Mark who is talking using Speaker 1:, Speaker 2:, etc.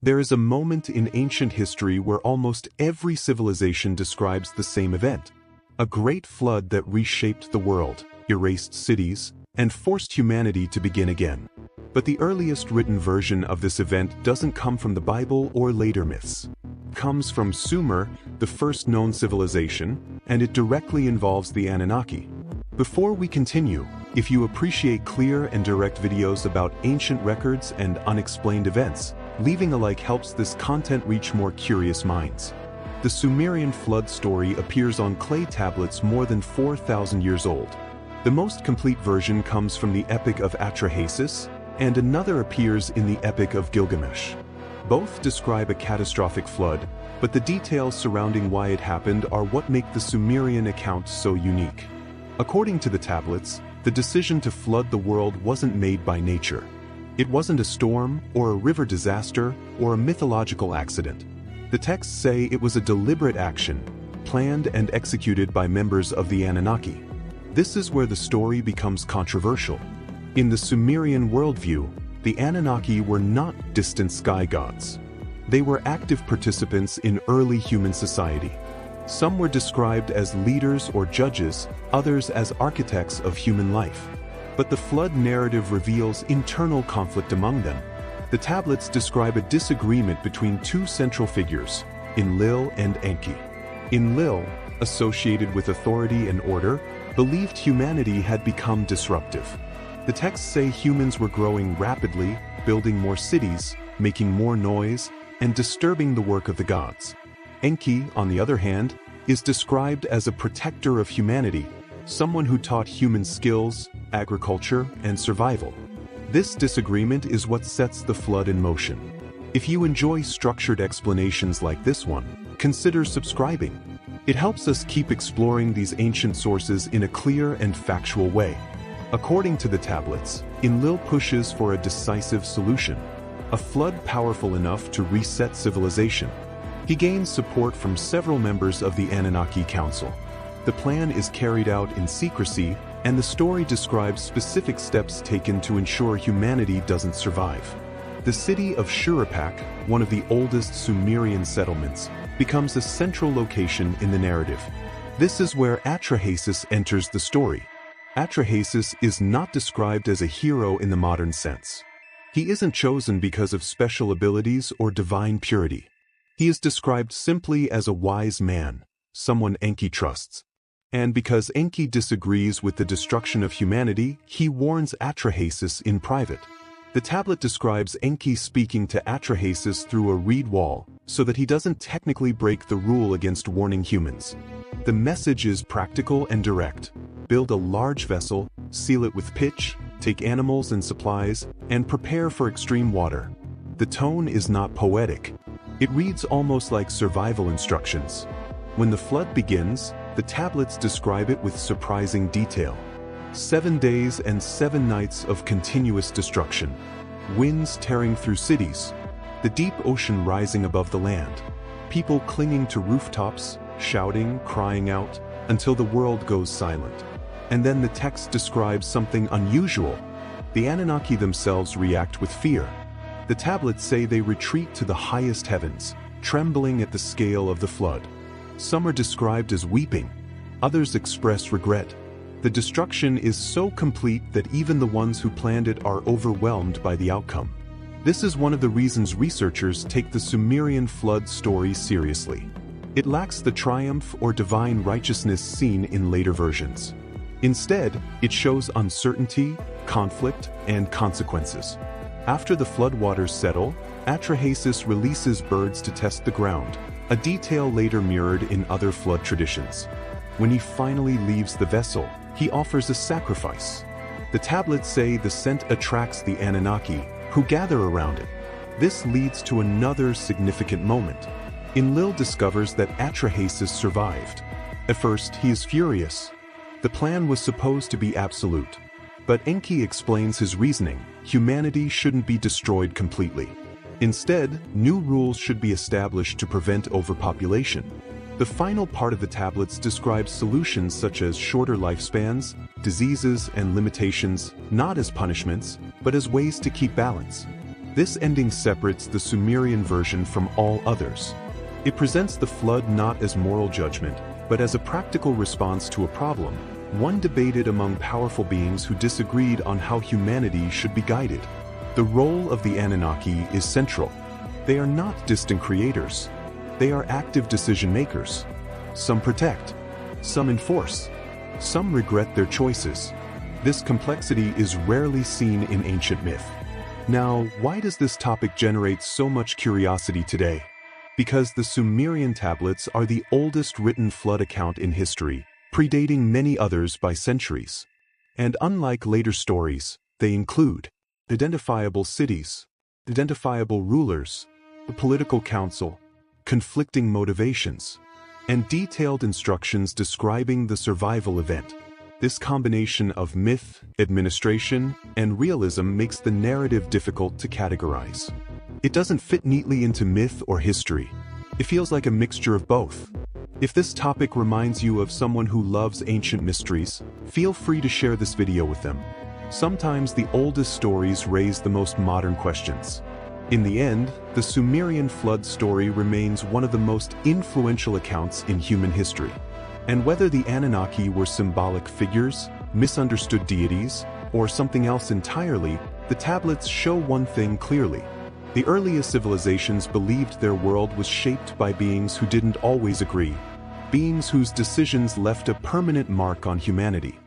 Speaker 1: There is a moment in ancient history where almost every civilization describes the same event. A great flood that reshaped the world, erased cities, and forced humanity to begin again. But the earliest written version of this event doesn't come from the Bible or later myths. It comes from Sumer, the first known civilization, and it directly involves the Anunnaki. Before we continue, if you appreciate clear and direct videos about ancient records and unexplained events, leaving a like helps this content reach more curious minds. The Sumerian flood story appears on clay tablets more than 4,000 years old. The most complete version comes from the Epic of Atrahasis, and another appears in the Epic of Gilgamesh. Both describe a catastrophic flood, but the details surrounding why it happened are what make the Sumerian account so unique. According to the tablets, the decision to flood the world wasn't made by nature. It wasn't a storm, or a river disaster, or a mythological accident. The texts say it was a deliberate action, planned and executed by members of the Anunnaki. This is where the story becomes controversial. In the Sumerian worldview, the Anunnaki were not distant sky gods. They were active participants in early human society. Some were described as leaders or judges, others as architects of human life. But the flood narrative reveals internal conflict among them. The tablets describe a disagreement between two central figures, Enlil and Enki. Enlil, associated with authority and order, believed humanity had become disruptive. The texts say humans were growing rapidly, building more cities, making more noise, and disturbing the work of the gods. Enki, on the other hand, is described as a protector of humanity, someone who taught humans skills, agriculture, and survival. This disagreement is what sets the flood in motion. If you enjoy structured explanations like this one, consider subscribing. It helps us keep exploring these ancient sources in a clear and factual way. According to the tablets, Enlil pushes for a decisive solution, a flood powerful enough to reset civilization. He gains support from several members of the Anunnaki Council. The plan is carried out in secrecy, and the story describes specific steps taken to ensure humanity doesn't survive. The city of Shuruppak, one of the oldest Sumerian settlements, becomes a central location in the narrative. This is where Atrahasis enters the story. Atrahasis is not described as a hero in the modern sense. He isn't chosen because of special abilities or divine purity. He is described simply as a wise man, someone Enki trusts. And because Enki disagrees with the destruction of humanity, he warns Atrahasis in private. The tablet describes Enki speaking to Atrahasis through a reed wall, so that he doesn't technically break the rule against warning humans. The message is practical and direct. Build a large vessel, seal it with pitch, take animals and supplies, and prepare for extreme water. The tone is not poetic. It reads almost like survival instructions. When the flood begins, the tablets describe it with surprising detail. 7 days and 7 nights of continuous destruction. Winds tearing through cities. The deep ocean rising above the land. People clinging to rooftops, shouting, crying out, until the world goes silent. And then the text describes something unusual. The Anunnaki themselves react with fear. The tablets say they retreat to the highest heavens, trembling at the scale of the flood. Some are described as weeping. Others express regret. The destruction is so complete that even the ones who planned it are overwhelmed by the outcome. This is one of the reasons researchers take the Sumerian flood story seriously. It lacks the triumph or divine righteousness seen in later versions. Instead, it shows uncertainty, conflict, and consequences. After the floodwaters settle, Atrahasis releases birds to test the ground, a detail later mirrored in other flood traditions. When he finally leaves the vessel, he offers a sacrifice. The tablets say the scent attracts the Anunnaki, who gather around it. This leads to another significant moment. Enlil discovers that Atrahasis survived. At first, he is furious. The plan was supposed to be absolute. But Enki explains his reasoning: humanity shouldn't be destroyed completely. Instead, new rules should be established to prevent overpopulation. The final part of the tablets describes solutions such as shorter lifespans, diseases, and limitations, not as punishments, but as ways to keep balance. This ending separates the Sumerian version from all others. It presents the flood not as moral judgment, but as a practical response to a problem, one debated among powerful beings who disagreed on how humanity should be guided. The role of the Anunnaki is central. They are not distant creators. They are active decision-makers. Some protect, some enforce, some regret their choices. This complexity is rarely seen in ancient myth. Now, why does this topic generate so much curiosity today? Because the Sumerian tablets are the oldest written flood account in history, predating many others by centuries. And unlike later stories, they include identifiable cities, identifiable rulers, the political council, conflicting motivations, and detailed instructions describing the survival event. This combination of myth, administration, and realism makes the narrative difficult to categorize. It doesn't fit neatly into myth or history. It feels like a mixture of both. If this topic reminds you of someone who loves ancient mysteries, feel free to share this video with them. Sometimes the oldest stories raise the most modern questions. In the end, the Sumerian flood story remains one of the most influential accounts in human history. And whether the Anunnaki were symbolic figures, misunderstood deities, or something else entirely, the tablets show one thing clearly. The earliest civilizations believed their world was shaped by beings who didn't always agree, beings whose decisions left a permanent mark on humanity.